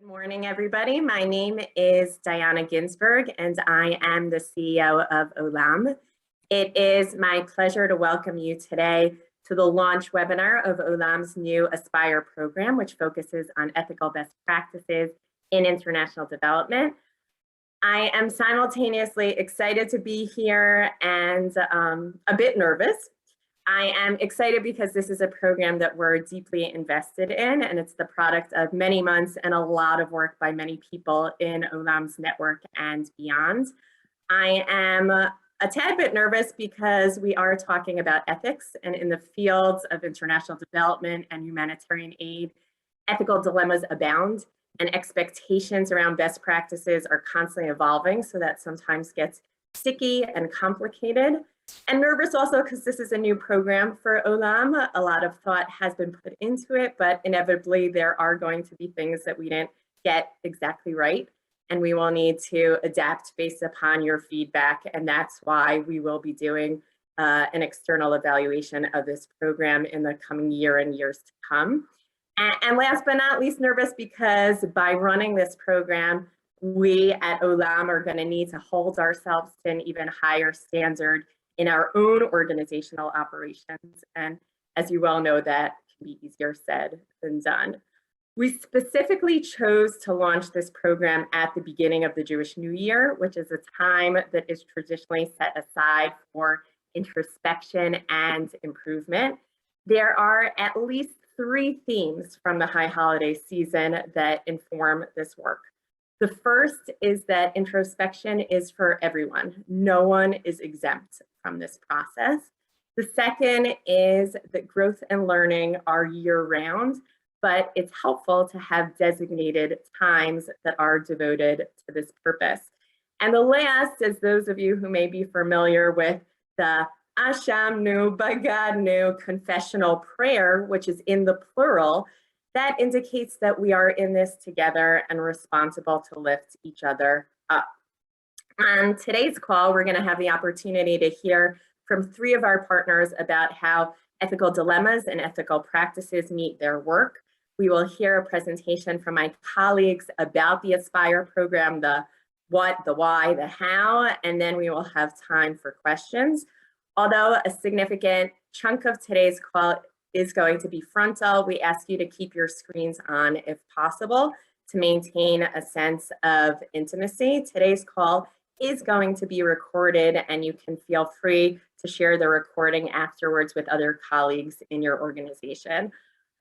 Good morning, everybody. My name is Diana Ginsberg, and I am the CEO of Olam. It is my pleasure to welcome you today to the launch webinar of Olam's new Aspire program, which focuses on ethical best practices in international development. I am simultaneously excited to be here and a bit nervous. I am excited because this is a program that we're deeply invested in, and it's the product of many months and a lot of work by many people in Olam's network and beyond. I am a tad bit nervous because we are talking about ethics, and in the fields of international development and humanitarian aid, ethical dilemmas abound, and expectations around best practices are constantly evolving, so that sometimes gets sticky and complicated. And nervous also because this is a new program for Olam. A lot of thought has been put into it, but inevitably there are going to be things that we didn't get exactly right. And we will need to adapt based upon your feedback. And that's why we will be doing an external evaluation of this program in the coming year and years to come. And last but not least, nervous because by running this program, we at Olam are going to need to hold ourselves to an even higher standard in our own organizational operations. And as you well know, that can be easier said than done. We specifically chose to launch this program at the beginning of the Jewish New Year, which is a time that is traditionally set aside for introspection and improvement. There are at least 3 themes from the high holiday season that inform this work. The first is that introspection is for everyone. No one is exempt from this process. The second is that growth and learning are year-round, but it's helpful to have designated times that are devoted to this purpose. And the last, as those of you who may be familiar with the Ashamnu, Bagadnu confessional prayer, which is in the plural, that indicates that we are in this together and responsible to lift each other up. On today's call, we're going to have the opportunity to hear from 3 of our partners about how ethical dilemmas and ethical practices meet their work. We will hear a presentation from my colleagues about the Aspire program, the what, the why, the how, and then we will have time for questions. Although a significant chunk of today's call is going to be frontal, we ask you to keep your screens on if possible to maintain a sense of intimacy. Today's call is going to be recorded, and you can feel free to share the recording afterwards with other colleagues in your organization.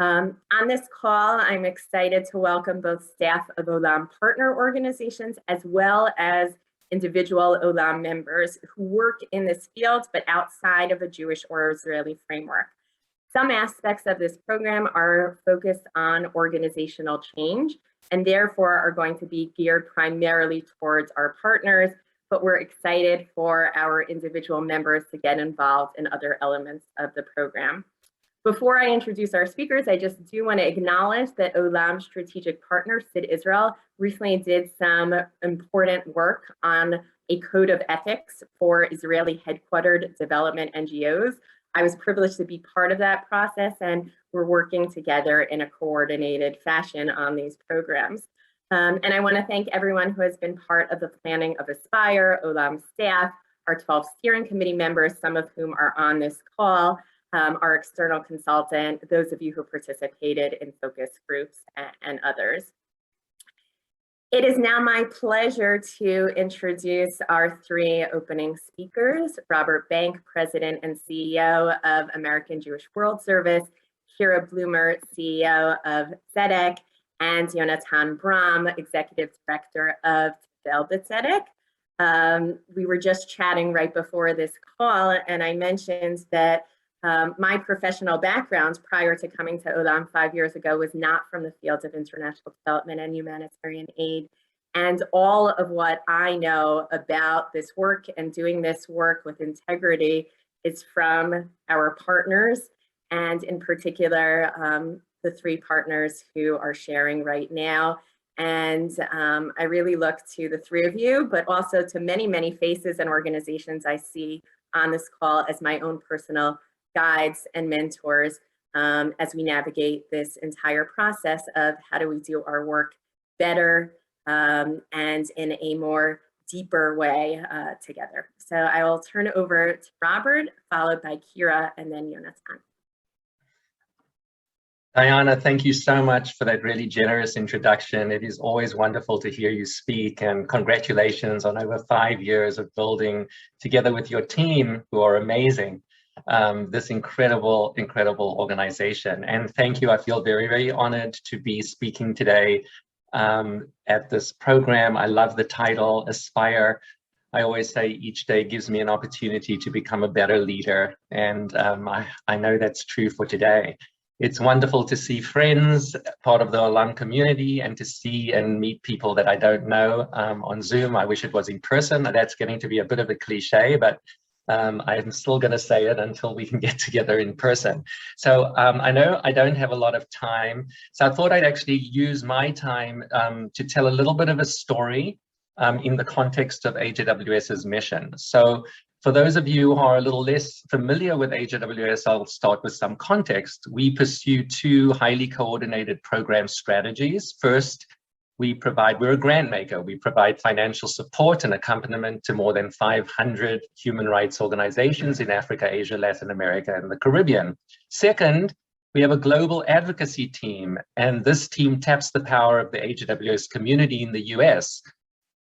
On this call, I'm excited to welcome both staff of Olam partner organizations as well as individual Olam members who work in this field but outside of a Jewish or Israeli framework. Some aspects of this program are focused on organizational change and therefore are going to be geared primarily towards our partners, but we're excited for our individual members to get involved in other elements of the program. Before I introduce our speakers, I just do want to acknowledge that Olam's strategic partner, Sid Israel, recently did some important work on a code of ethics for Israeli headquartered development NGOs. I was privileged to be part of that process, and we're working together in a coordinated fashion on these programs. And I want to thank everyone who has been part of the planning of Aspire, Olam staff, our 12 steering committee members, some of whom are on this call, our external consultant, those of you who participated in focus groups, and others. It is now my pleasure to introduce our 3 opening speakers: Robert Bank, President and CEO of American Jewish World Service, Kira Bloomer, CEO of Tzedek, and Yonatan Bram, Executive Director of Tefel B'Tzedek. We were just chatting right before this call, and I mentioned that my professional background prior to coming to Olam 5 years ago was not from the fields of international development and humanitarian aid. And all of what I know about this work and doing this work with integrity is from our partners, and in particular, the 3 partners who are sharing right now. And I really look to the 3 of you, but also to many, many faces and organizations I see on this call as my own personal guides and mentors as we navigate this entire process of how do we do our work better and in a more deeper way together. So I will turn it over to Robert, followed by Kira, and then Jonathan. Diana, thank you so much for that really generous introduction. It is always wonderful to hear you speak, and congratulations on over 5 years of building together with your team, who are amazing, this incredible organization. And thank you. I feel very honored to be speaking today at this program. I love the title, Aspire. I always say each day gives me an opportunity to become a better leader, and I know that's true for today. It's wonderful to see friends, part of the alum community, and to see and meet people that I don't know on Zoom. I wish it was in person. That's getting to be a bit of a cliche, but I'm still going to say it until we can get together in person. So I know I don't have a lot of time, so I thought I'd actually use my time to tell a little bit of a story in the context of AJWS's mission. So for those of you who are a little less familiar with AJWS, I'll start with some context. We pursue two highly coordinated program strategies. First, we're a grant maker. We provide financial support and accompaniment to more than 500 human rights organizations in Africa, Asia, Latin America, and the Caribbean. Second, we have a global advocacy team, and this team taps the power of the AJWS community in the US,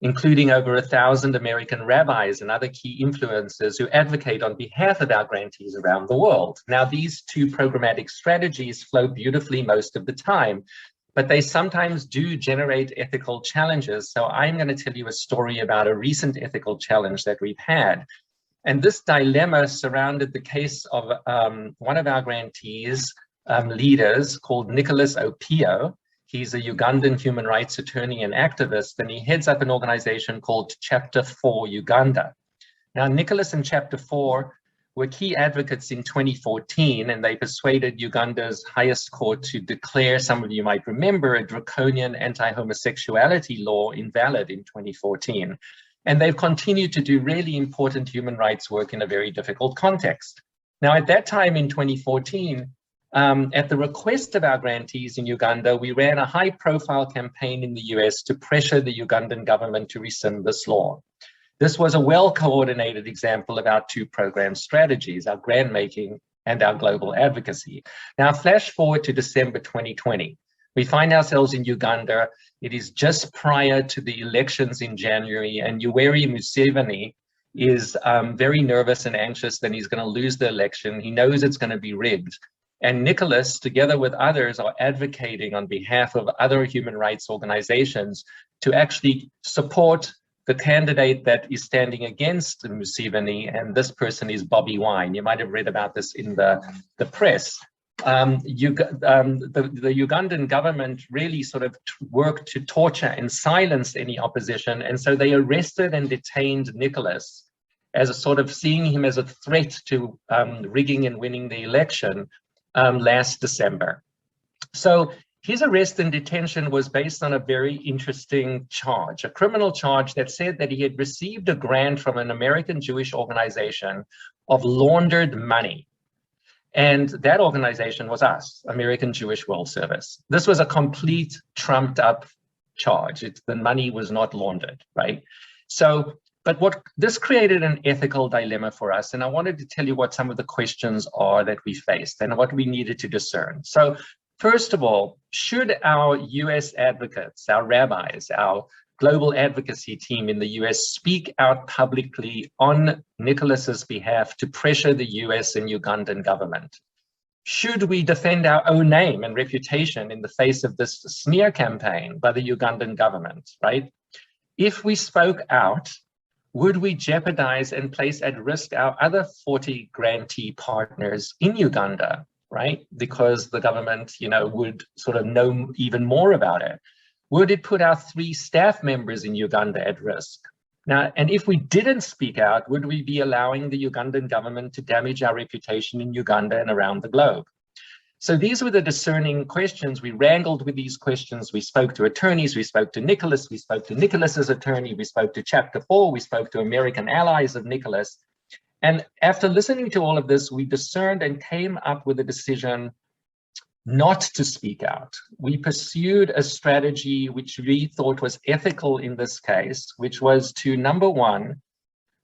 including over 1,000 American rabbis and other key influencers who advocate on behalf of our grantees around the world. Now, these two programmatic strategies flow beautifully most of the time, but they sometimes do generate ethical challenges. So I'm going to tell you a story about a recent ethical challenge that we've had. And this dilemma surrounded the case of one of our grantees, leaders, called Nicholas Opio. He's a Ugandan human rights attorney and activist, and he heads up an organization called Chapter 4 Uganda. Now, Nicholas and Chapter 4 were key advocates in 2014, and they persuaded Uganda's highest court to declare, some of you might remember, a draconian anti-homosexuality law invalid in 2014. And they've continued to do really important human rights work in a very difficult context. Now, at that time in 2014, at the request of our grantees in Uganda, we ran a high-profile campaign in the US to pressure the Ugandan government to rescind this law. This was a well-coordinated example of our two program strategies, our grant-making and our global advocacy. Now, flash forward to December 2020. We find ourselves in Uganda. It is just prior to the elections in January, and Yoweri Museveni is very nervous and anxious that he's going to lose the election. He knows it's going to be rigged. And Nicholas, together with others, are advocating on behalf of other human rights organizations to actually support the candidate that is standing against Museveni, and this person is Bobby Wine. You might have read about this in the press. The Ugandan government really sort of worked to torture and silence any opposition, and so they arrested and detained Nicholas as a sort of seeing him as a threat to rigging and winning the election last December. So his arrest and detention was based on a very interesting charge, a criminal charge that said that he had received a grant from an American Jewish organization of laundered money. And that organization was us, American Jewish World Service. This was a complete trumped up charge. The money was not laundered, right? So, but what this created an ethical dilemma for us. And I wanted to tell you what some of the questions are that we faced and what we needed to discern. So first of all, should our US advocates, our rabbis, our global advocacy team in the US speak out publicly on Nicholas's behalf to pressure the US and Ugandan government? Should we defend our own name and reputation in the face of this smear campaign by the Ugandan government, right? If we spoke out, would we jeopardize and place at risk our other 40 grantee partners in Uganda, right? Because the government, would sort of know even more about it. Would it put our 3 staff members in Uganda at risk? Now, and if we didn't speak out, would we be allowing the Ugandan government to damage our reputation in Uganda and around the globe? So these were the discerning questions. We wrangled with these questions. We spoke to attorneys. We spoke to Nicholas. We spoke to Nicholas's attorney. We spoke to Chapter 4. We spoke to American allies of Nicholas. And after listening to all of this, we discerned and came up with a decision not to speak out. We pursued a strategy which we thought was ethical in this case, which was to, number one,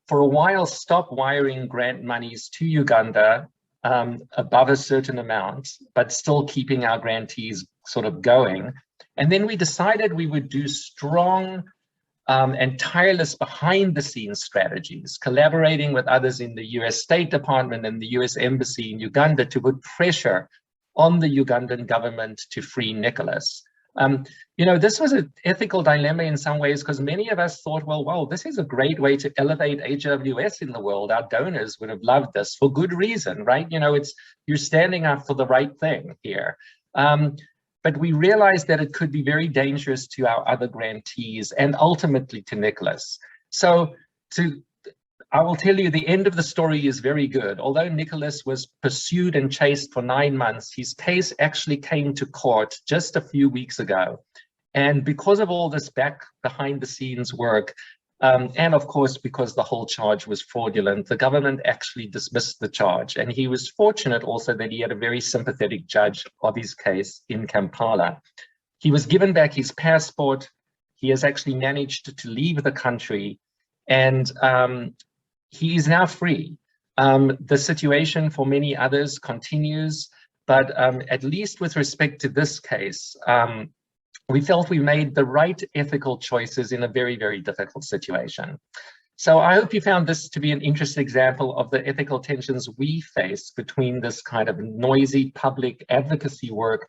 for a while, stop wiring grant monies to Uganda above a certain amount, but still keeping our grantees sort of going. And then we decided we would do strong and tireless behind the scenes strategies, collaborating with others in the US State Department and the US Embassy in Uganda to put pressure on the Ugandan government to free Nicholas. You know, this was an ethical dilemma in some ways, because many of us thought, well, wow, this is a great way to elevate AJWS in the world. Our donors would have loved this for good reason, right? You know, you're standing up for the right thing here. But we realized that it could be very dangerous to our other grantees and ultimately to Nicholas. So I will tell you, the end of the story is very good. Although Nicholas was pursued and chased for 9 months, his case actually came to court just a few weeks ago. And because of all this behind the scenes work, and of course, because the whole charge was fraudulent, the government actually dismissed the charge. And he was fortunate also that he had a very sympathetic judge of his case in Kampala. He was given back his passport. He has actually managed to leave the country, and he is now free. The situation for many others continues, but at least with respect to this case, we felt we made the right ethical choices in a very, very difficult situation. So I hope you found this to be an interesting example of the ethical tensions we face between this kind of noisy public advocacy work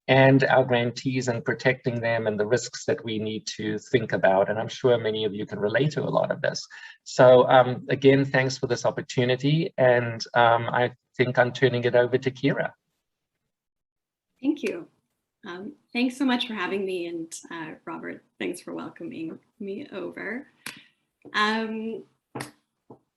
and our grantees and protecting them and the risks that we need to think about. And I'm sure many of you can relate to a lot of this. So again, thanks for this opportunity. And I think I'm turning it over to Kira. Thank you. Thanks so much for having me, and Robert, thanks for welcoming me over. So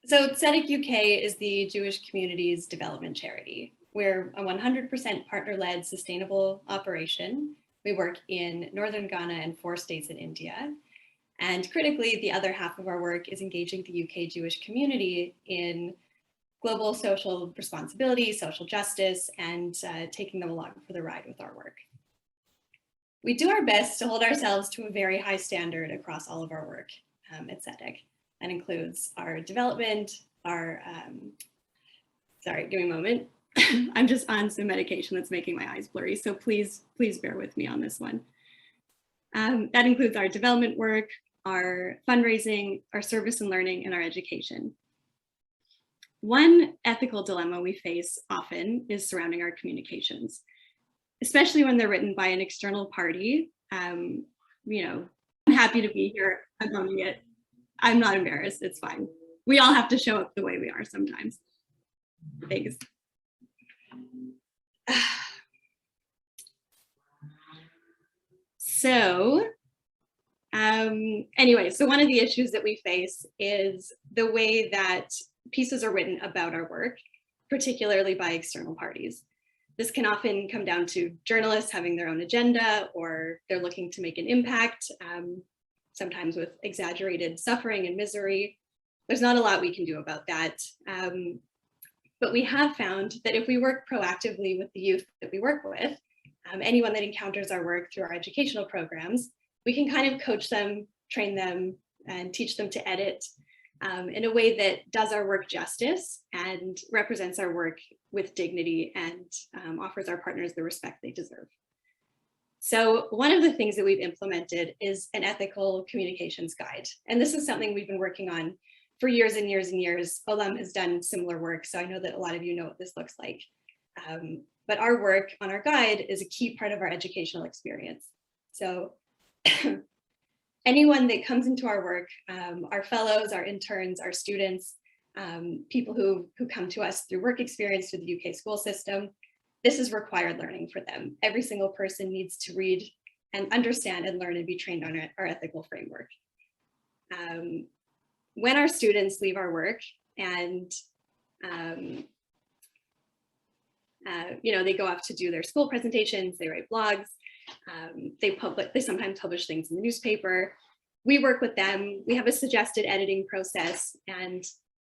Tzedek UK is the Jewish community's development charity. We're a 100% partner-led sustainable operation. We work in Northern Ghana and 4 states in India. And critically, the other half of our work is engaging the UK Jewish community in global social responsibility, social justice, and taking them along for the ride with our work. We do our best to hold ourselves to a very high standard across all of our work at Tzedek. That includes our development, our, sorry, give me a moment. I'm just on some medication that's making my eyes blurry, so please bear with me on this one. That includes our development work, our fundraising, our service and learning, and our education. One ethical dilemma we face often is surrounding our communications, especially when they're written by an external party. You know, I'm happy to be here. I'm owning it. I'm not embarrassed. It's fine. We all have to show up the way we are sometimes. Thanks. So anyway, so one of the issues that we face is the way that pieces are written about our work, particularly by external parties. This can often come down to journalists having their own agenda, or they're looking to make an impact, sometimes with exaggerated suffering and misery. There's not a lot we can do about that. But we have found that if we work proactively with the youth that we work with, anyone that encounters our work through our educational programs, we can kind of coach them, train them, and teach them to edit in a way that does our work justice and represents our work with dignity and offers our partners the respect they deserve. So one of the things that we've implemented is an ethical communications guide. And this is something we've been working on for years and years and years. Olam has done similar work, so I know that a lot of you know what this looks like. But our work on our guide is a key part of our educational experience. So anyone that comes into our work, our fellows, our interns, our students, people who come to us through work experience through the UK school system, this is required learning for them. Every single person needs to read and understand and learn and be trained on our ethical framework. When our students leave our work and you know, they go off to do their school presentations, they write blogs, they sometimes publish things in the newspaper. We work with them. We have a suggested editing process, and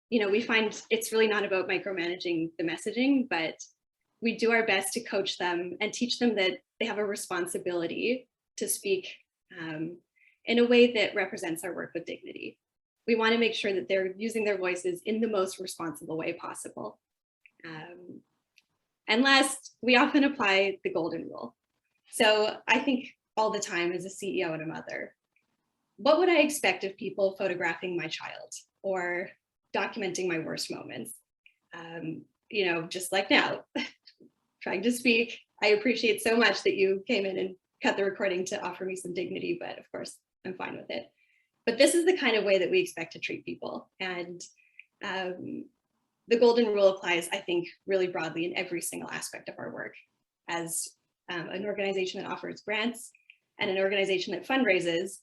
you know, we find it's really not about micromanaging the messaging, but we do our best to coach them and teach them that they have a responsibility to speak in a way that represents our work with dignity. We want to make sure that they're using their voices in the most responsible way possible. And last, we often apply the golden rule. So I think all the time as a CEO and a mother, what would I expect of people photographing my child or documenting my worst moments? You know, just like now, trying to speak. I appreciate so much that you came in and cut the recording to offer me some dignity, but of course, I'm fine with it. But this is the kind of way that we expect to treat people. And the golden rule applies, I think, really broadly in every single aspect of our work. As an organization that offers grants and an organization that fundraises,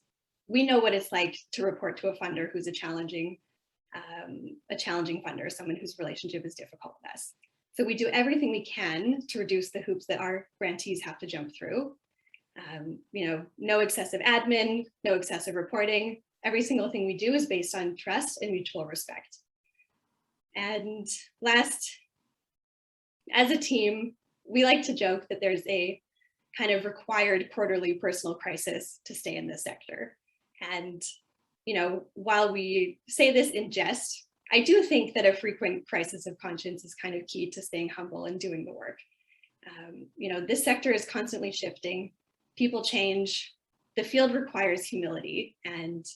we know what it's like to report to a funder who's a challenging funder, someone whose relationship is difficult with us. So we do everything we can to reduce the hoops that our grantees have to jump through. You know, no excessive admin, no excessive reporting. Every single thing we do is based on trust and mutual respect. And last, as a team, we like to joke that there's a kind of required quarterly personal crisis to stay in this sector. And, you know, while we say this in jest, I do think that a frequent crisis of conscience is kind of key to staying humble and doing the work. You know, this sector is constantly shifting. People change. The field requires humility. And,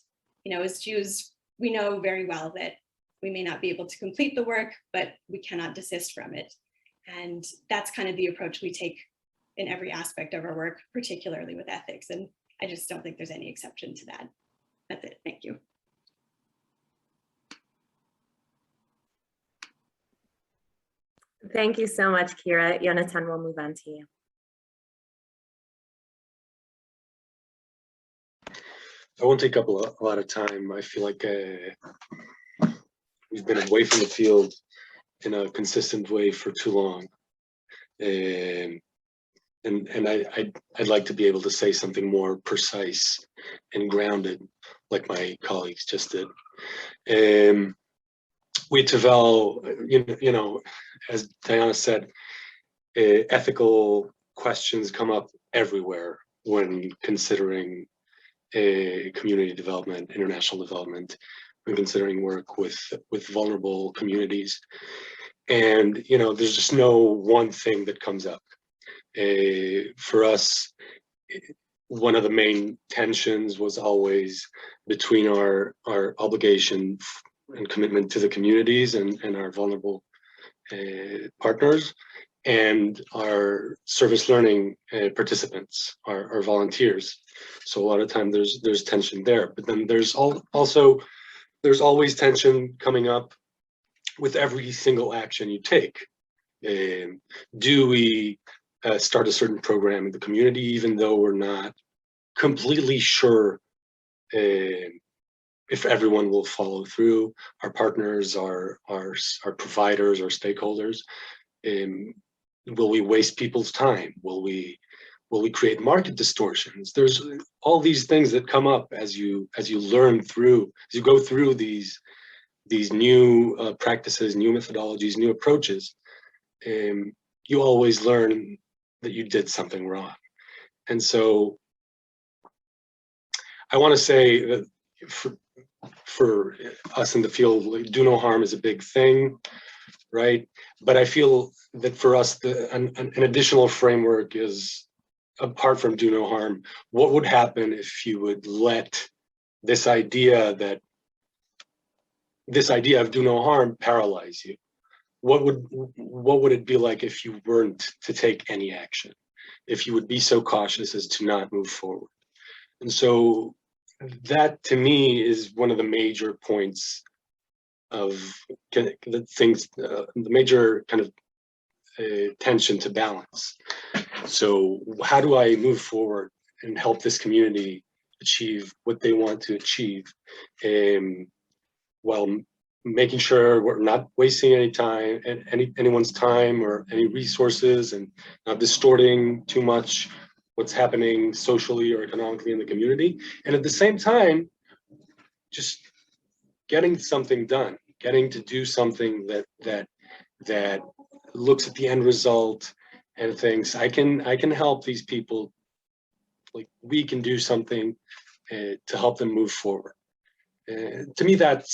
you know, as Jews, we know very well that we may not be able to complete the work, but we cannot desist from it. And that's kind of the approach we take in every aspect of our work, particularly with ethics. And I just don't think there's any exception to that. That's it. Thank you. Thank you so much, Kira. Jonathan, we'll move on to you. I won't take up a lot of time. I feel like we've been away from the field in a consistent way for too long. And I'd like to be able to say something more precise and grounded, like my colleagues just did. We at Tavel, you know, as Diana said, ethical questions come up everywhere when considering community development, international development, when considering work with vulnerable communities. And, you know, there's just no one thing that comes up. For us, one of the main tensions was always between our obligation and commitment to the communities and our vulnerable partners and our service learning participants, our volunteers. So a lot of time there's tension there, but then there's also always tension coming up with every single action you take. Do we start a certain program in the community, even though we're not completely sure if everyone will follow through? Our partners, our providers, our stakeholders. Will we waste people's time? Will we create market distortions? There's all these things that come up as you learn through, as you go through these new practices, new methodologies, new approaches. You always learn that you did something wrong. And so I want to say that for us in the field, do no harm is a big thing, right? But I feel that for us, an additional framework is, apart from do no harm, what would happen if you would let this idea of do no harm paralyze you? What would it be like if you weren't to take any action? If you would be so cautious as to not move forward? And so that, to me, is one of the major points of the things, the major kind of tension to balance. So how do I move forward and help this community achieve what they want to achieve, while making sure we're not wasting any time, anyone's time or any resources, and not distorting too much what's happening socially or economically in the community, and at the same time, just getting something done, getting to do something that looks at the end result and thinks, I can help these people, like we can do something to help them move forward. To me, that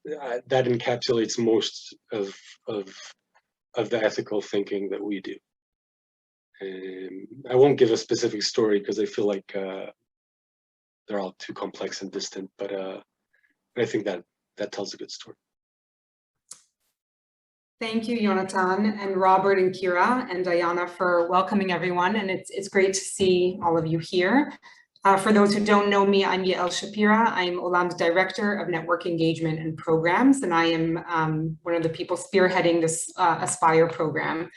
encapsulates most of the ethical thinking that we do. I won't give a specific story because I feel like they're all too complex and distant, but I think that tells a good story. Thank you, Jonathan and Robert and Kira and Diana for welcoming everyone. And it's great to see all of you here. For those who don't know me, I'm Yael Shapira. I'm Olam's Director of Network Engagement and Programs, and I am one of the people spearheading this Aspire program.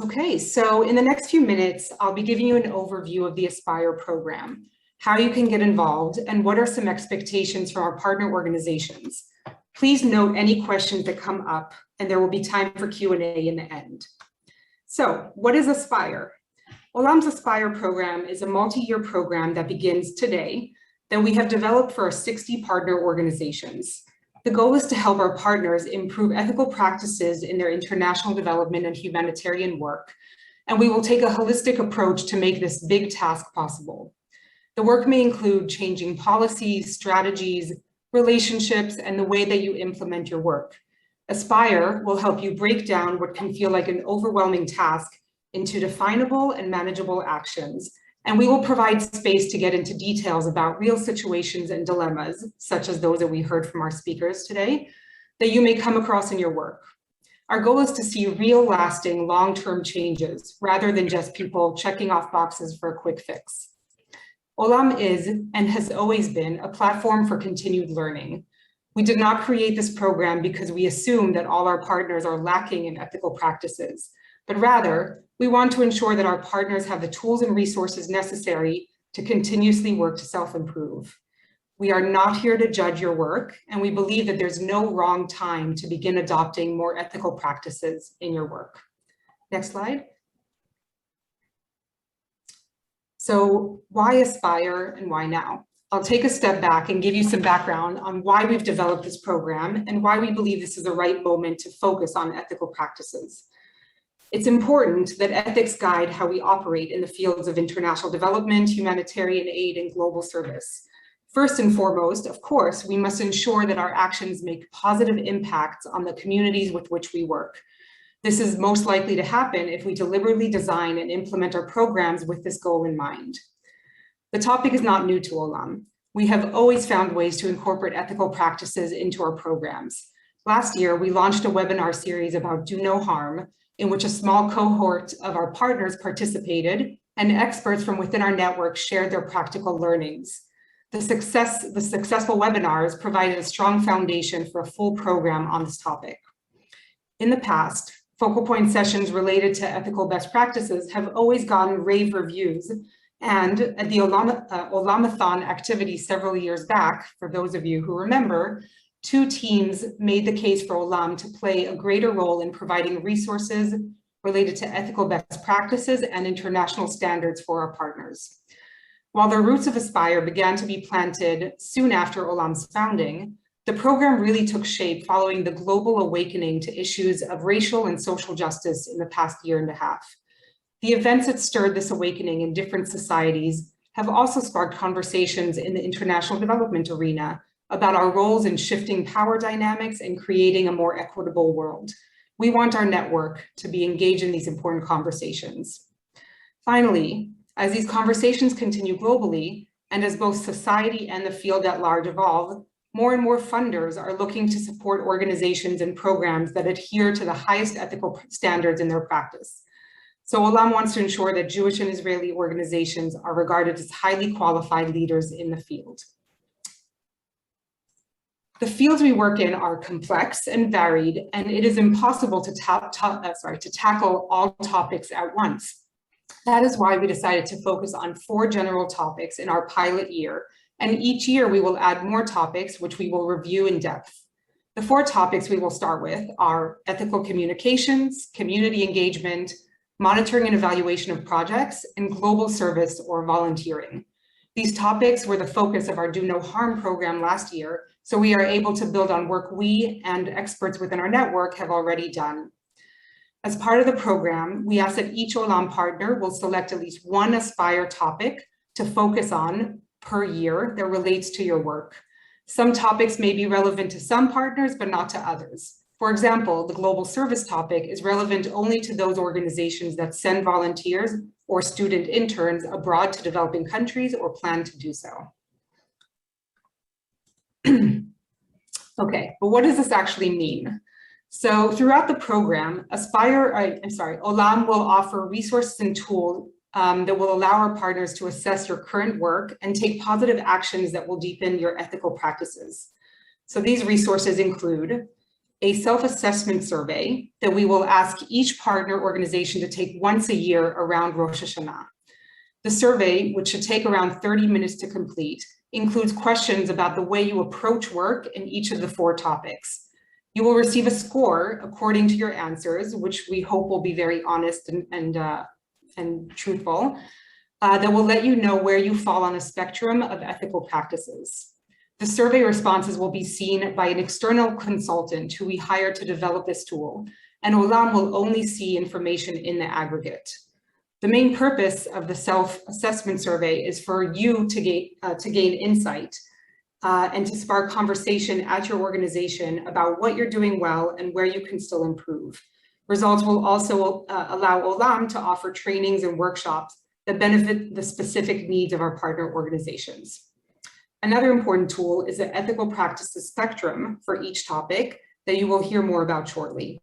Okay, so in the next few minutes, I'll be giving you an overview of the Aspire program, how you can get involved, and what are some expectations from our partner organizations. Please note any questions that come up, and there will be time for Q&A in the end. So what is Aspire? Olam's Aspire program is a multi-year program that begins today that we have developed for our 60 partner organizations. The goal is to help our partners improve ethical practices in their international development and humanitarian work, and we will take a holistic approach to make this big task possible. The work may include changing policies, strategies, relationships, and the way that you implement your work. Aspire will help you break down what can feel like an overwhelming task into definable and manageable actions, and we will provide space to get into details about real situations and dilemmas, such as those that we heard from our speakers today, that you may come across in your work. Our goal is to see real, lasting, long-term changes, rather than just people checking off boxes for a quick fix. Olam is, and has always been, a platform for continued learning. We did not create this program because we assume that all our partners are lacking in ethical practices, but rather, we want to ensure that our partners have the tools and resources necessary to continuously work to self-improve. We are not here to judge your work, and we believe that there's no wrong time to begin adopting more ethical practices in your work. Next slide. So why Aspire and why now? I'll take a step back and give you some background on why we've developed this program and why we believe this is the right moment to focus on ethical practices. It's important that ethics guide how we operate in the fields of international development, humanitarian aid, and global service. First and foremost, of course, we must ensure that our actions make positive impacts on the communities with which we work. This is most likely to happen if we deliberately design and implement our programs with this goal in mind. The topic is not new to Olam. We have always found ways to incorporate ethical practices into our programs. Last year, we launched a webinar series about Do No Harm, in which a small cohort of our partners participated and experts from within our network shared their practical learnings. The successful webinars provided a strong foundation for a full program on this topic. In the past, focal point sessions related to ethical best practices have always gotten rave reviews, and at the Olamathon activity several years back, for those of you who remember, 2 teams made the case for Olam to play a greater role in providing resources related to ethical best practices and international standards for our partners. While the roots of Aspire began to be planted soon after Olam's founding, the program really took shape following the global awakening to issues of racial and social justice in the past year and a half. The events that stirred this awakening in different societies have also sparked conversations in the international development arena about our roles in shifting power dynamics and creating a more equitable world. We want our network to be engaged in these important conversations. Finally, as these conversations continue globally, and as both society and the field at large evolve, more and more funders are looking to support organizations and programs that adhere to the highest ethical standards in their practice. So Olam wants to ensure that Jewish and Israeli organizations are regarded as highly qualified leaders in the field. The fields we work in are complex and varied, and it is impossible to tackle all topics at once. That is why we decided to focus on 4 general topics in our pilot year, and each year we will add more topics which we will review in depth. The 4 topics we will start with are ethical communications, community engagement, monitoring and evaluation of projects, and global service or volunteering. These topics were the focus of our Do No Harm program last year, so we are able to build on work we and experts within our network have already done. As part of the program, we ask that each Olam partner will select at least one Aspire topic to focus on per year that relates to your work. Some topics may be relevant to some partners, but not to others. For example, the global service topic is relevant only to those organizations that send volunteers or student interns abroad to developing countries or plan to do so. Okay, but what does this actually mean? So throughout the program, Olam will offer resources and tools that will allow our partners to assess your current work and take positive actions that will deepen your ethical practices. So these resources include a self-assessment survey that we will ask each partner organization to take once a year around Rosh Hashanah. The survey, which should take around 30 minutes to complete, includes questions about the way you approach work in each of the 4 topics. You will receive a score according to your answers, which we hope will be very honest and truthful, that will let you know where you fall on a spectrum of ethical practices. The survey responses will be seen by an external consultant who we hire to develop this tool, and Olam will only see information in the aggregate. The main purpose of the self-assessment survey is for you to gain insight and to spark conversation at your organization about what you're doing well and where you can still improve. Results will also allow Olam to offer trainings and workshops that benefit the specific needs of our partner organizations. Another important tool is the ethical practices spectrum for each topic that you will hear more about shortly.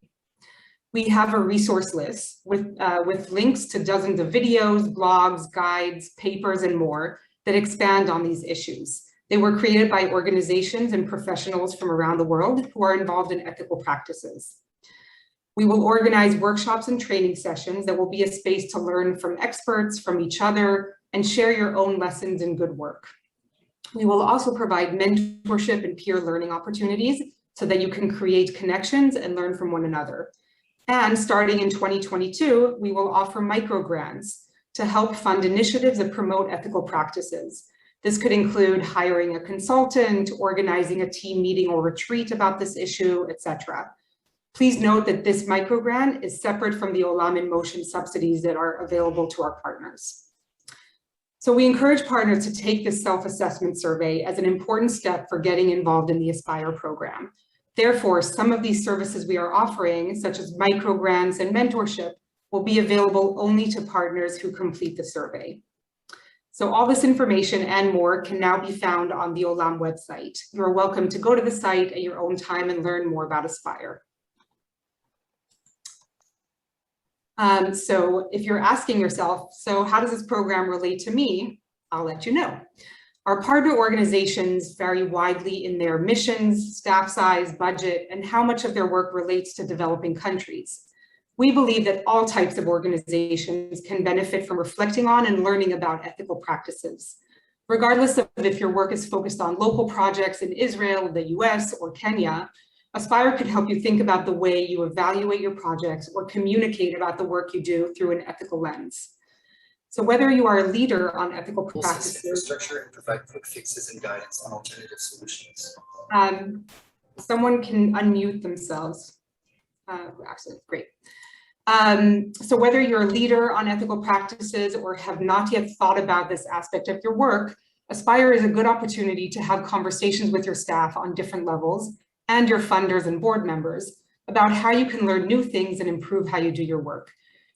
We have a resource list with links to dozens of videos, blogs, guides, papers, and more that expand on these issues. They were created by organizations and professionals from around the world who are involved in ethical practices. We will organize workshops and training sessions that will be a space to learn from experts, from each other, and share your own lessons and good work. We will also provide mentorship and peer learning opportunities so that you can create connections and learn from one another. And starting in 2022, we will offer micro grants to help fund initiatives that promote ethical practices. This could include hiring a consultant, organizing a team meeting or retreat about this issue, etc. Please note that this micro grant is separate from the Olam in Motion subsidies that are available to our partners. So we encourage partners to take this self-assessment survey as an important step for getting involved in the Aspire program. Therefore, some of these services we are offering, such as micro grants and mentorship, will be available only to partners who complete the survey. So all this information and more can now be found on the Olam website. You're welcome to go to the site at your own time and learn more about Aspire. So if you're asking yourself, so how does this program relate to me? I'll let you know. Our partner organizations vary widely in their missions, staff size, budget, and how much of their work relates to developing countries. We believe that all types of organizations can benefit from reflecting on and learning about ethical practices. Regardless of if your work is focused on local projects in Israel, the US, or Kenya, Aspire could help you think about the way you evaluate your projects or communicate about the work you do through an ethical lens. So whether you are a leader on ethical practices, infrastructure and provide quick fixes and guidance on alternative solutions. Someone can unmute themselves. Actually, great. So whether you're a leader on ethical practices or have not yet thought about this aspect of your work, Aspire is a good opportunity to have conversations with your staff on different levels and your funders and board members about how you can learn new things and improve how you do your work.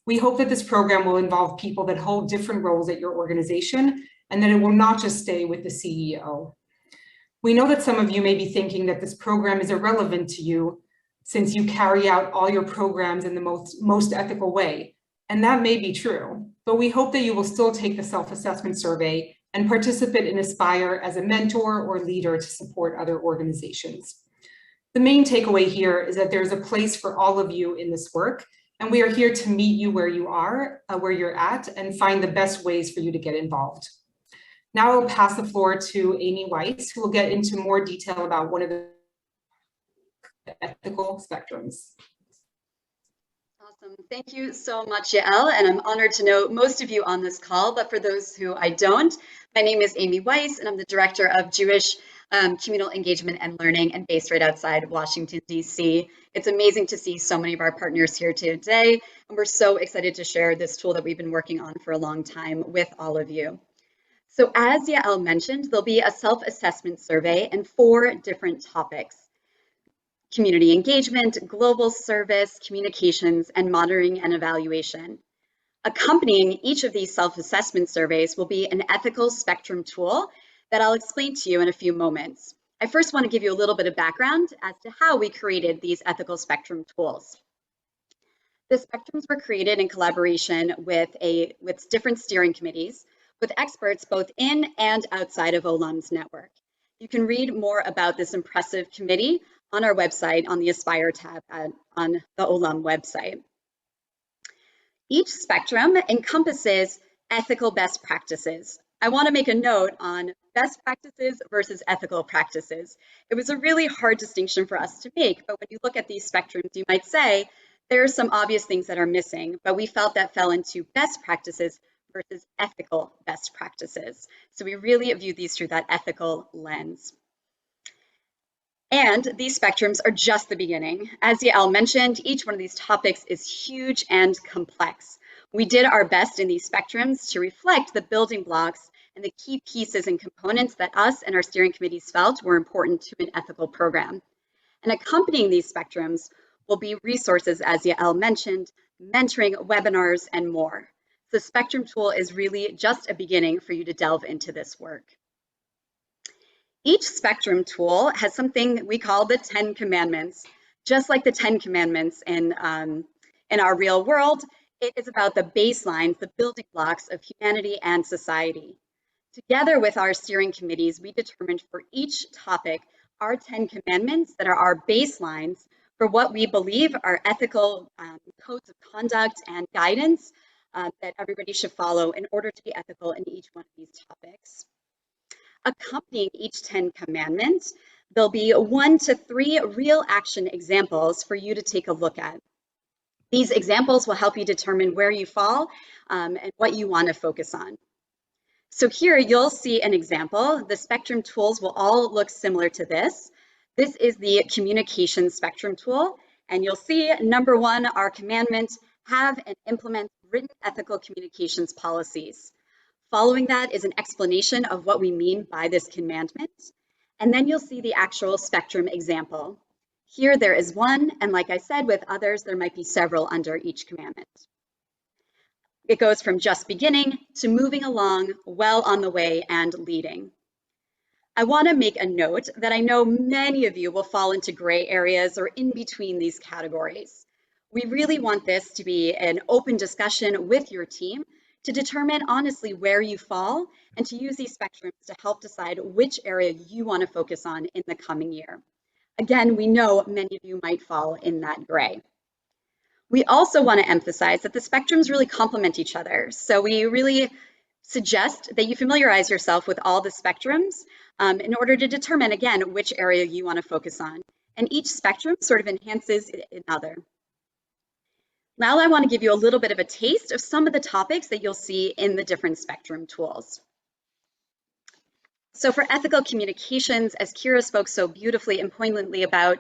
We hope that this program will involve people that hold different roles at your organization and that it will not just stay with the CEO. We know that some of you may be thinking that this program is irrelevant to you since you carry out all your programs in the most ethical way. And that may be true, but we hope that you will still take the self-assessment survey and participate in Aspire as a mentor or leader to support other organizations. The main takeaway here is that there's a place for all of you in this work, and we are here to meet you where you are, where you're at, and find the best ways for you to get involved. Now I'll pass the floor to Amy Weiss, who will get into more detail about one of the ethical spectrums. Awesome. Thank you so much, Yael, and I'm honored to know most of you on this call, but for those who I don't, my name is Amy Weiss, and I'm the Director of Jewish communal engagement and learning, and based right outside Washington, D.C. It's amazing to see so many of our partners here today, and we're so excited to share this tool that we've been working on for a long time with all of you. So as Yael mentioned, there'll be a self-assessment survey and 4 different topics: community engagement, global service, communications, and monitoring and evaluation. Accompanying each of these self-assessment surveys will be an ethical spectrum tool that I'll explain to you in a few moments. I first want to give you a little bit of background as to how we created these ethical spectrum tools. The spectrums were created in collaboration with different steering committees, with experts both in and outside of OLUM's network. You can read more about this impressive committee on our website on the Aspire tab on the OLUM website. Each spectrum encompasses ethical best practices. I want to make a note on best practices versus ethical practices. It was a really hard distinction for us to make, but when you look at these spectrums, you might say there are some obvious things that are missing, but we felt that fell into best practices versus ethical best practices. So we really view these through that ethical lens. And these spectrums are just the beginning. As Yael mentioned, each one of these topics is huge and complex. We did our best in these spectrums to reflect the building blocks and the key pieces and components that us and our steering committees felt were important to an ethical program. And accompanying these spectrums will be resources, as Yael mentioned, mentoring, webinars, and more. The spectrum tool is really just a beginning for you to delve into this work. Each spectrum tool has something we call the 10 commandments. Just like the 10 commandments in our real world, it is about the baselines, the building blocks of humanity and society. Together with our steering committees, we determined for each topic our 10 commandments that are our baselines for what we believe are ethical codes of conduct and guidance that everybody should follow in order to be ethical in each one of these topics. Accompanying each 10 commandments, there'll be 1 to 3 real action examples for you to take a look at. These examples will help you determine where you fall and what you want to focus on. So here you'll see an example. The spectrum tools will all look similar to this. This is the communication spectrum tool, and you'll see number 1, our commandment, have and implement written ethical communications policies. Following that is an explanation of what we mean by this commandment, and then you'll see the actual spectrum example. Here there is 1, and like I said, with others, there might be several under each commandment. It goes from just beginning to moving along, well on the way, and leading. I want to make a note that I know many of you will fall into gray areas or in between these categories. We really want this to be an open discussion with your team to determine honestly where you fall and to use these spectrums to help decide which area you want to focus on in the coming year. Again, we know many of you might fall in that gray. We also want to emphasize that the spectrums really complement each other. So we really suggest that you familiarize yourself with all the spectrums in order to determine, again, which area you want to focus on. And each spectrum sort of enhances another. Now I want to give you a little bit of a taste of some of the topics that you'll see in the different spectrum tools. So for ethical communications, as Kira spoke so beautifully and poignantly about,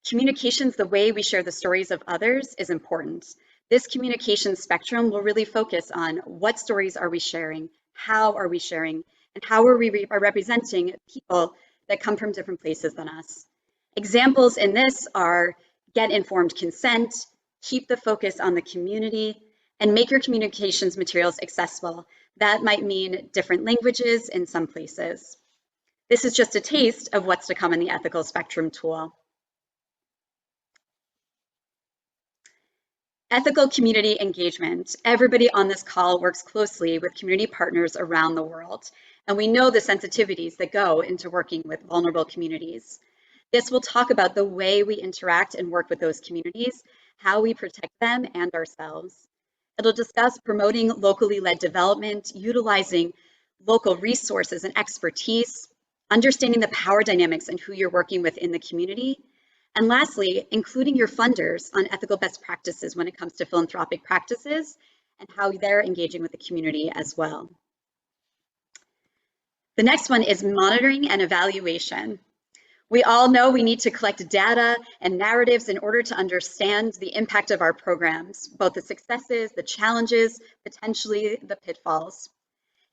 communications, the way we share the stories of others, is important. This communication spectrum will really focus on what stories are we sharing, how are we sharing, and how are we representing people that come from different places than us. Examples in this are get informed consent, keep the focus on the community, and make your communications materials accessible. That might mean different languages in some places. This is just a taste of what's to come in the ethical spectrum tool. Ethical community engagement. Everybody on this call works closely with community partners around the world, and we know the sensitivities that go into working with vulnerable communities. This will talk about the way we interact and work with those communities, how we protect them and ourselves. It'll discuss promoting locally led development, utilizing local resources and expertise, understanding the power dynamics and who you're working with in the community, and lastly, including your funders on ethical best practices when it comes to philanthropic practices and how they're engaging with the community as well. The next one is monitoring and evaluation. We all know we need to collect data and narratives in order to understand the impact of our programs, both the successes, the challenges, potentially the pitfalls.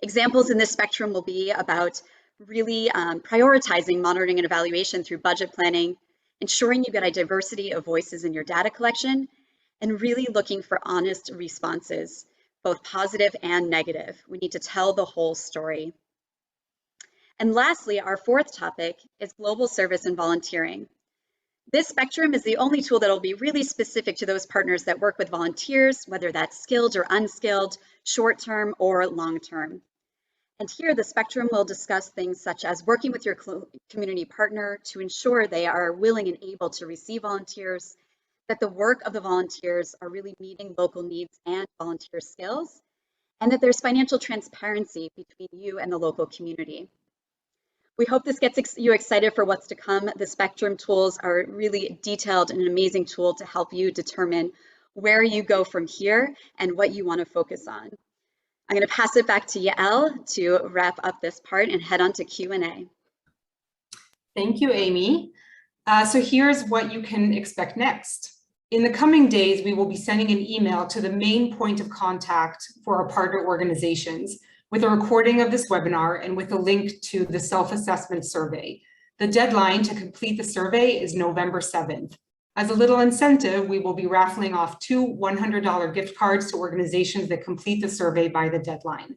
Examples in this spectrum will be about really prioritizing monitoring and evaluation through budget planning, ensuring you get a diversity of voices in your data collection, and really looking for honest responses, both positive and negative. We need to tell the whole story. And lastly, our fourth topic is global service and volunteering. This spectrum is the only tool that will be really specific to those partners that work with volunteers, whether that's skilled or unskilled, short-term or long-term. And here the spectrum will discuss things such as working with your community partner to ensure they are willing and able to receive volunteers, that the work of the volunteers are really meeting local needs and volunteer skills, and that there's financial transparency between you and the local community. We hope this gets you excited for what's to come. The spectrum tools are really detailed and an amazing tool to help you determine where you go from here and what you want to focus on. I'm going to pass it back to Yael to wrap up this part and head on to Q&A. Thank you, Amy. So here's what you can expect next. In the coming days, we will be sending an email to the main point of contact for our partner organizations with a recording of this webinar and with a link to the self-assessment survey. The deadline to complete the survey is November 7th. As a little incentive, we will be raffling off 2 $100 gift cards to organizations that complete the survey by the deadline.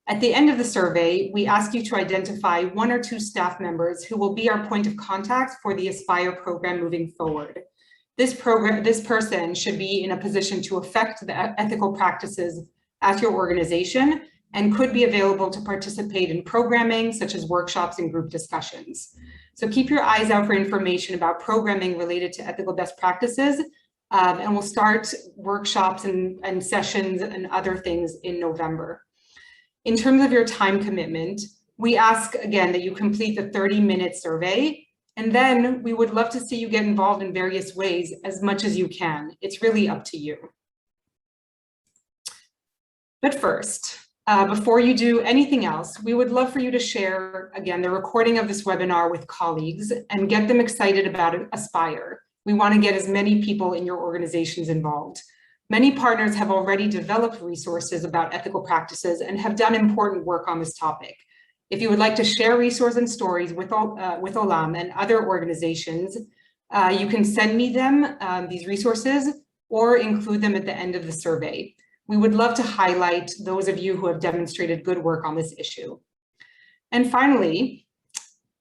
At the end of the survey, we ask you to identify 1 or 2 staff members who will be our point of contact for the Aspire program moving forward. This person should be in a position to affect the ethical practices at your organization and could be available to participate in programming such as workshops and group discussions. So keep your eyes out for information about programming related to ethical best practices, and we'll start workshops and sessions and other things in November. In terms of your time commitment, we ask again that you complete the 30-minute survey, and then we would love to see you get involved in various ways as much as you can. It's really up to you. But first, before you do anything else, we would love for you to share, again, the recording of this webinar with colleagues and get them excited about Aspire. We want to get as many people in your organizations involved. Many partners have already developed resources about ethical practices and have done important work on this topic. If you would like to share resources and stories with Olam and other organizations, you can send me them, these resources, or include them at the end of the survey. We would love to highlight those of you who have demonstrated good work on this issue. And finally,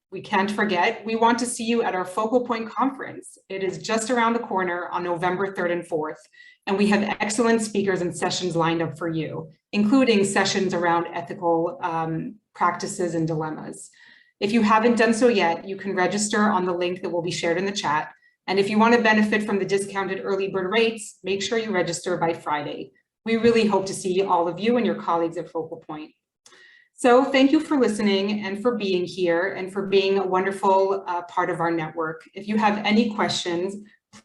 we can't forget, we want to see you at our Focal Point conference. It is just around the corner on November 3rd and 4th, and we have excellent speakers and sessions lined up for you, including sessions around ethical practices and dilemmas. If you haven't done so yet, you can register on the link that will be shared in the chat. And if you want to benefit from the discounted early bird rates, make sure you register by Friday. We really hope to see all of you and your colleagues at Focal Point. So thank you for listening and for being here and for being a wonderful part of our network. If you have any questions,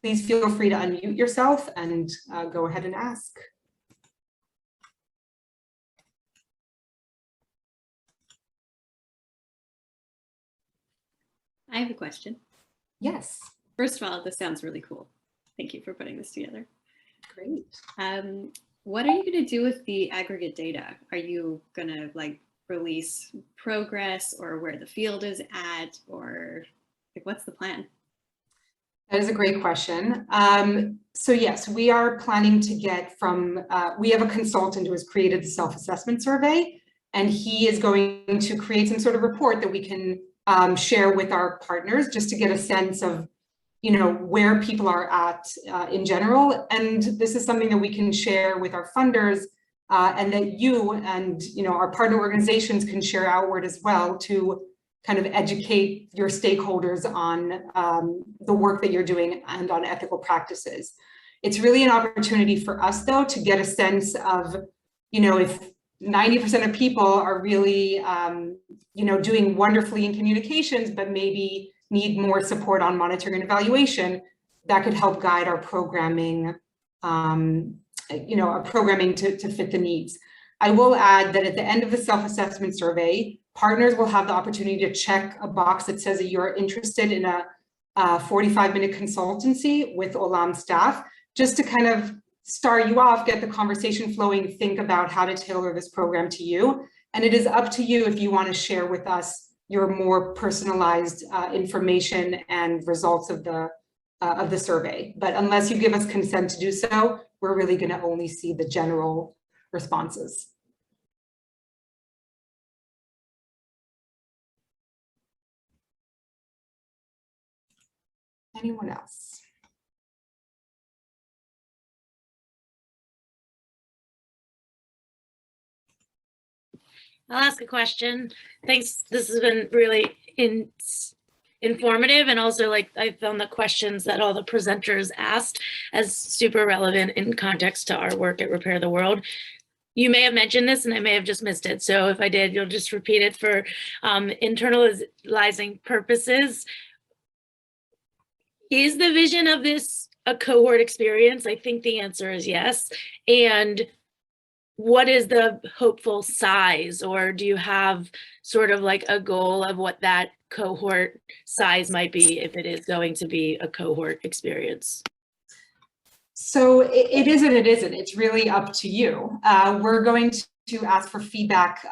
please feel free to unmute yourself and go ahead and ask. I have a question. Yes. First of all, this sounds really cool. Thank you for putting this together. Great. What are you going to do with the aggregate data? Are you going to release progress or where the field is at, or what's the plan? That is a great question. So yes, we are planning to get from, we have a consultant who has created the self-assessment survey, and he is going to create some sort of report that we can share with our partners just to get a sense of where people are at in general. And this is something that we can share with our funders and that you and our partner organizations can share outward as well to kind of educate your stakeholders on the work that you're doing and on ethical practices. It's really an opportunity for us though to get a sense of, if 90% of people are really, doing wonderfully in communications, but maybe need more support on monitoring and evaluation, that could help guide our programming, our programming to fit the needs. I will add that at the end of the self-assessment survey, Partners will have the opportunity to check a box that says that you're interested in a 45-minute consultancy with Olam staff, just to kind of start you off, get the conversation flowing, think about how to tailor this program to you. And it is up to you if you want to share with us your more personalized information and results of the survey. But unless you give us consent to do so, we're really going to only see the general responses. Anyone else? I'll ask a question. Thanks. This has been really informative, and also like I found the questions that all the presenters asked as super relevant in context to our work at Repair the World. You may have mentioned this and I may have just missed it. So if I did, you'll just repeat it for internalizing purposes. Is the vision of this a cohort experience? I think the answer is yes. And what is the hopeful size, or do you have sort of like a goal of what that cohort size might be if it is going to be a cohort experience? So it is and it isn't. It's really up to you. We're going to ask for feedback.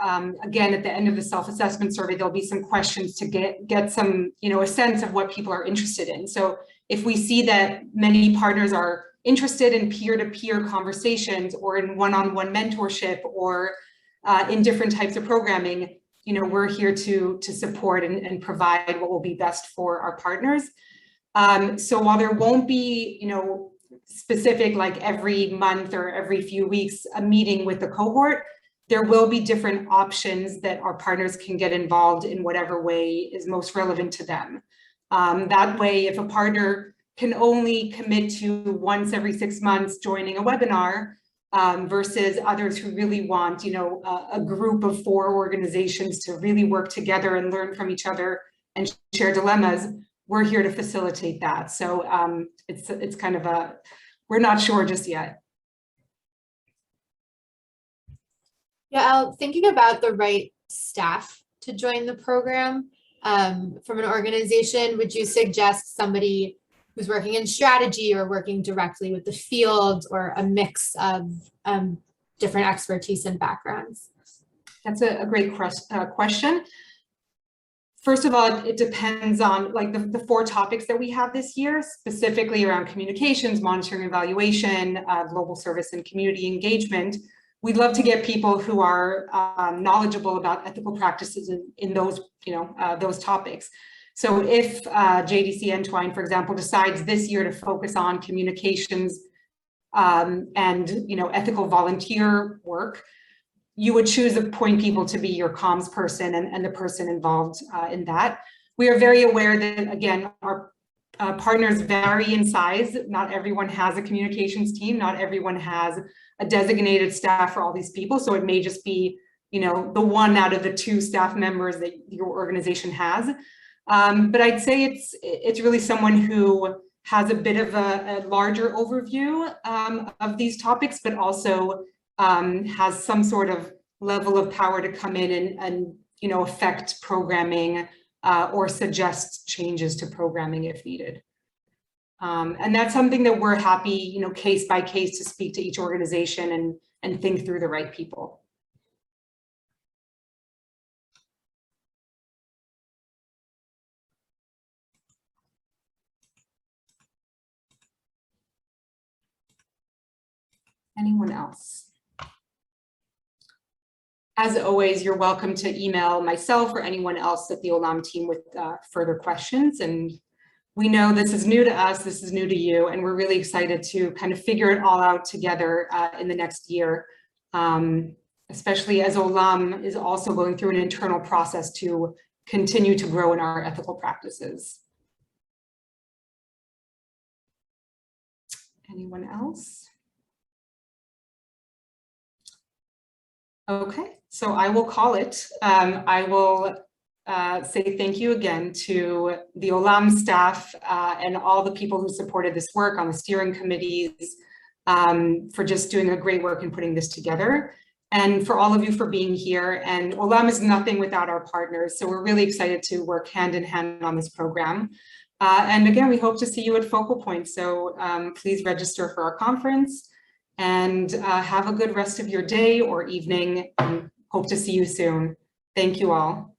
Again, at the end of the self-assessment survey, there'll be some questions to get some, a sense of what people are interested in. So if we see that many partners are interested in peer-to-peer conversations or in one-on-one mentorship or in different types of programming, we're here to support and provide what will be best for our partners. So while there won't be, specific like every month or every few weeks a meeting with the cohort, there will be different options that our partners can get involved in whatever way is most relevant to them. That way, if a partner can only commit to once every 6 months joining a webinar versus others who really want, a group of 4 organizations to really work together and learn from each other and share dilemmas, we're here to facilitate that. So it's kind of we're not sure just yet. Yeah, Al, thinking about the right staff to join the program from an organization, would you suggest somebody who's working in strategy or working directly with the field, or a mix of different expertise and backgrounds? That's a great question. First of all, it depends on like the 4 topics that we have this year, specifically around communications, monitoring, evaluation, global service, and community engagement. We'd love to get people who are knowledgeable about ethical practices in those, those topics. So if JDC Entwine, for example, decides this year to focus on communications and ethical volunteer work, you would choose to appoint people to be your comms person and the person involved in that. We are very aware that, again, our partners vary in size. Not everyone has a communications team. Not everyone has a designated staff for all these people. So it may just be, the 1 out of the 2 staff members that your organization has. But I'd say it's really someone who has a bit of a larger overview of these topics, but also has some sort of level of power to come in and affect programming or suggest changes to programming if needed. And that's something that we're happy, case by case, to speak to each organization and think through the right people. Anyone else? As always, you're welcome to email myself or anyone else at the Olam team with further questions. And we know this is new to us, this is new to you, and we're really excited to kind of figure it all out together in the next year, especially as Olam is also going through an internal process to continue to grow in our ethical practices. Anyone else? Okay, so I will call it. I will say thank you again to the Olam staff and all the people who supported this work on the steering committees for just doing a great work in putting this together. and for all of you for being here. And Olam is nothing without our partners. So we're really excited to work hand in hand on this program. And again, we hope to see you at Focal Point. So please register for our conference and have a good rest of your day or evening. And hope to see you soon. Thank you all.